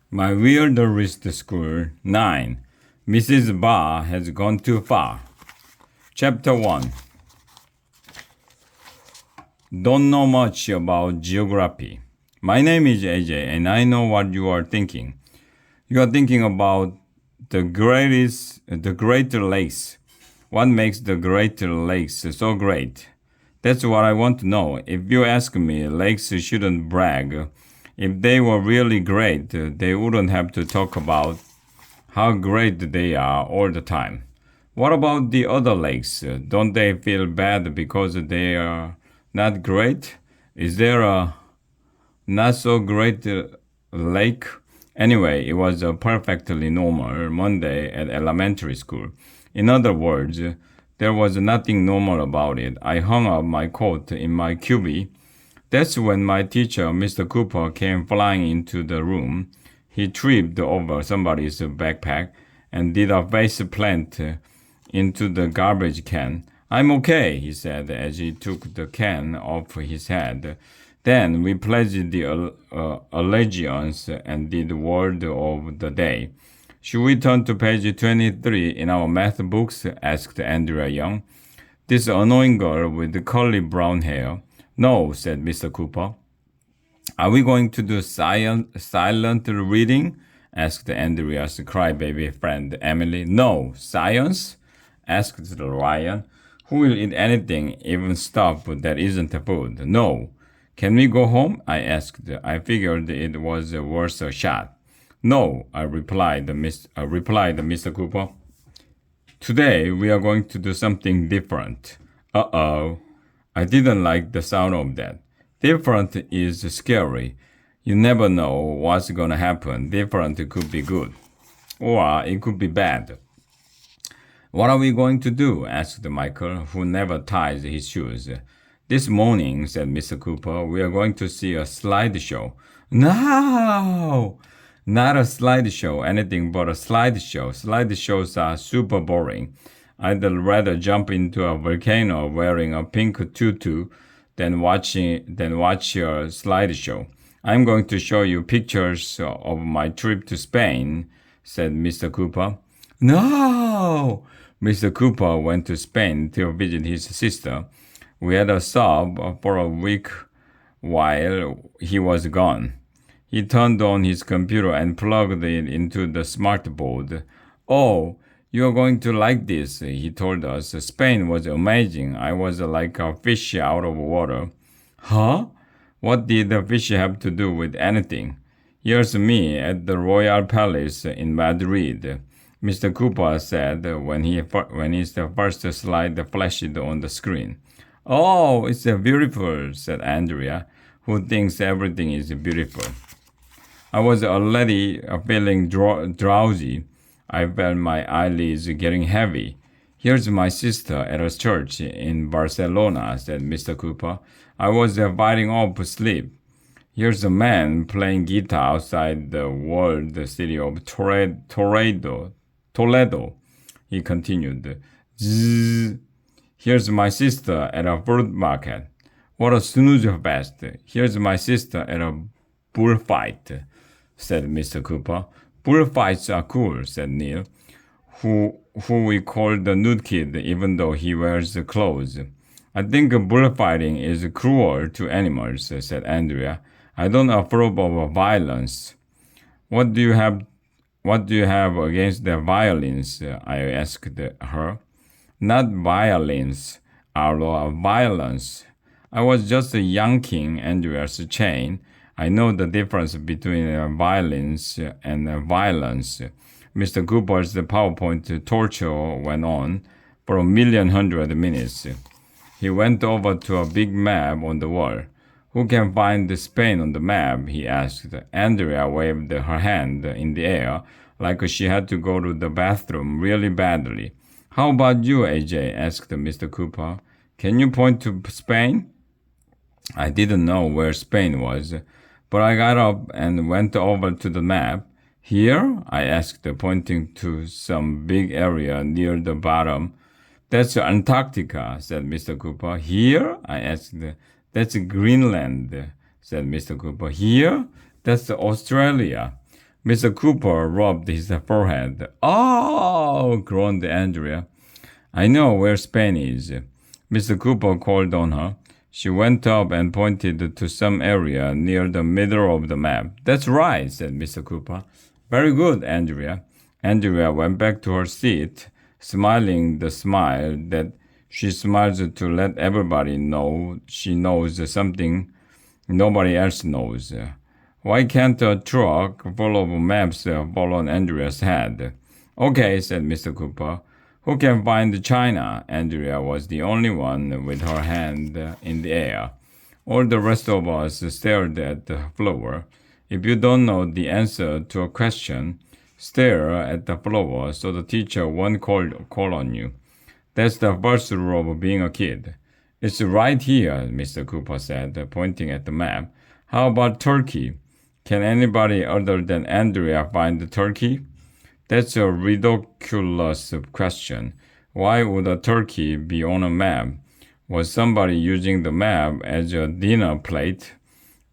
My weirderest school 9. Mrs. Ba has gone too far. Chapter 1. Don't know much about geography. My name is AJ and I know what you are thinking. You are thinking about the Greater Lakes. What makes the Greater Lakes so great? That's what I want to know. If you ask me, lakes shouldn't brag. If they were really great, they wouldn't have to talk about how great they are all the time. What about the other lakes? Don't they feel bad because they are not great? Is there a not so great lake? Anyway, it was a perfectly normal Monday at elementary school. In other words, there was nothing normal about it. I hung up my coat in my cubby. That's when my teacher, Mr. Cooper, came flying into the room. He tripped over somebody's backpack and did a face plant into the garbage can. I'm okay, he said as he took the can off his head. Then we pledged the allegiance and did word of the day. Should we turn to page 23 in our math books? Asked Andrea Young. This annoying girl with curly brown hair. No, said Mr. Cooper. Are we going to do silent reading? Asked Andrea's crybaby friend Emily. No, science? Asked Ryan. Who will eat anything, even stuff that isn't food? No. Can we go home? I asked. I figured it was worth a shot. No, I replied, Mr. Cooper. Today we are going to do something different. Uh-oh. I didn't like the sound of that. Different is scary. You never know what's gonna happen. Different could be good. Or it could be bad. What are we going to do? Asked Michael, who never ties his shoes. This morning, said Mr. Cooper, we are going to see a slideshow. No! Not a slideshow, anything but a slideshow. Slideshows are super boring. I'd rather jump into a volcano wearing a pink tutu than watch a slideshow. I'm going to show you pictures of my trip to Spain, said Mr. Cooper. No! Mr. Cooper went to Spain to visit his sister. We had a sub for a week while he was gone. He turned on his computer and plugged it into the smartboard. Oh, you're going to like this, he told us. Spain was amazing. I was like a fish out of water. Huh? What did the fish have to do with anything? Here's me at the Royal Palace in Madrid, Mr. Cooper said when his first slide flashed on the screen. Oh, it's beautiful, said Andrea, who thinks everything is beautiful. I was already feeling drowsy. I felt my eyelids getting heavy. Here's my sister at a church in Barcelona, said Mr. Cooper. I was fighting off sleep. Here's a man playing guitar outside the walled city of Toledo, he continued. Zzz. Here's my sister at a fruit market. What a snooze fest. Here's my sister at a bullfight, said Mr. Cooper. Bullfights are cool, said Neil, who we call the nude kid even though he wears clothes. I think bullfighting is cruel to animals, said Andrea. I don't approve of violence. What do you have against the violence? I asked her. Not violence, Arlo, violence. I was just yanking Andrea's chain. I know the difference between violence and violence. Mr. Cooper's PowerPoint torture went on for 1,100,000 minutes. He went over to a big map on the wall. Who can find Spain on the map? He asked. Andrea waved her hand in the air like she had to go to the bathroom really badly. How about you, AJ? Asked Mr. Cooper. Can you point to Spain? I didn't know where Spain was, but I got up and went over to the map. Here? I asked, pointing to some big area near the bottom. That's Antarctica, said Mr. Cooper. Here? I asked. That's Greenland, said Mr. Cooper. Here? That's Australia. Mr. Cooper rubbed his forehead. Oh, groaned Andrea. I know where Spain is. Mr. Cooper called on her. She went up and pointed to some area near the middle of the map. That's right, said Mr. Cooper. Very good, Andrea. Andrea went back to her seat, smiling the smile that she smiles to let everybody know she knows something nobody else knows. Why can't a truck full of maps fall on Andrea's head? Okay, said Mr. Cooper. Who can find China? Andrea was the only one with her hand in the air. All the rest of us stared at the floor. If you don't know the answer to a question, stare at the floor so the teacher won't call on you. That's the first rule of being a kid. It's right here, Mr. Cooper said, pointing at the map. How about Turkey? Can anybody other than Andrea find Turkey? That's a ridiculous question. Why would a turkey be on a map? Was somebody using the map as a dinner plate?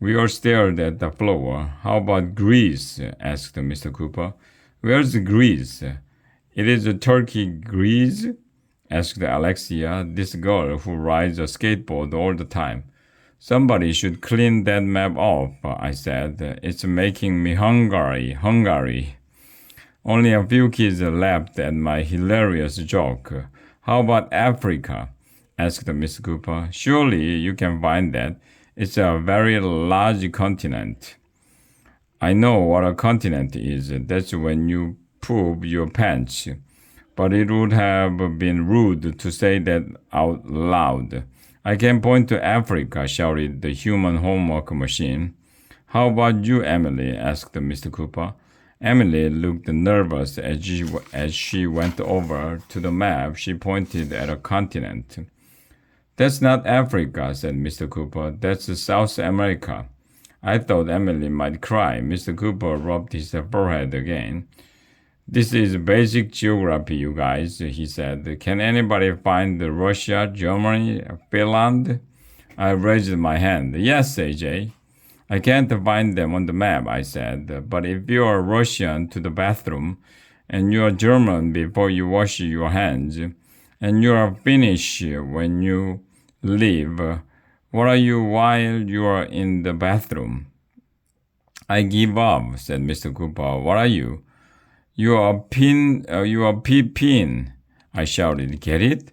We all stared at the floor. How about Greece? Asked Mr. Cooper. Where's Greece? It is a turkey Greece? Asked Alexia, this girl who rides a skateboard all the time. Somebody should clean that map off, I said. It's making me hungry. Only a few kids laughed at my hilarious joke. How about Africa? Asked Miss Cooper. Surely you can find that. It's a very large continent. I know what a continent is. That's when you poop your pants. But it would have been rude to say that out loud. I can point to Africa, shouted the human homework machine. How about you, Emily? Asked Mr. Cooper. Emily looked nervous as she went over to the map. She pointed at a continent. That's not Africa, said Mr. Cooper. That's South America. I thought Emily might cry. Mr. Cooper rubbed his forehead again. This is basic geography, you guys, he said. Can anybody find Russia, Germany, Finland? I raised my hand. Yes, AJ. I can't find them on the map, I said. But if you are Russian to the bathroom, and you are German before you wash your hands, and you are Finnish when you leave, what are you while you are in the bathroom? I give up, said Mr. Cooper. What are you? You are pin, I shouted. Get it?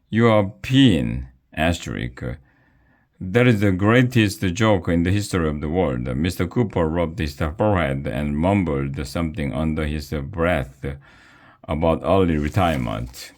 You are pin, asterisk. That is the greatest joke in the history of the world. Mr. Cooper rubbed his forehead and mumbled something under his breath about early retirement.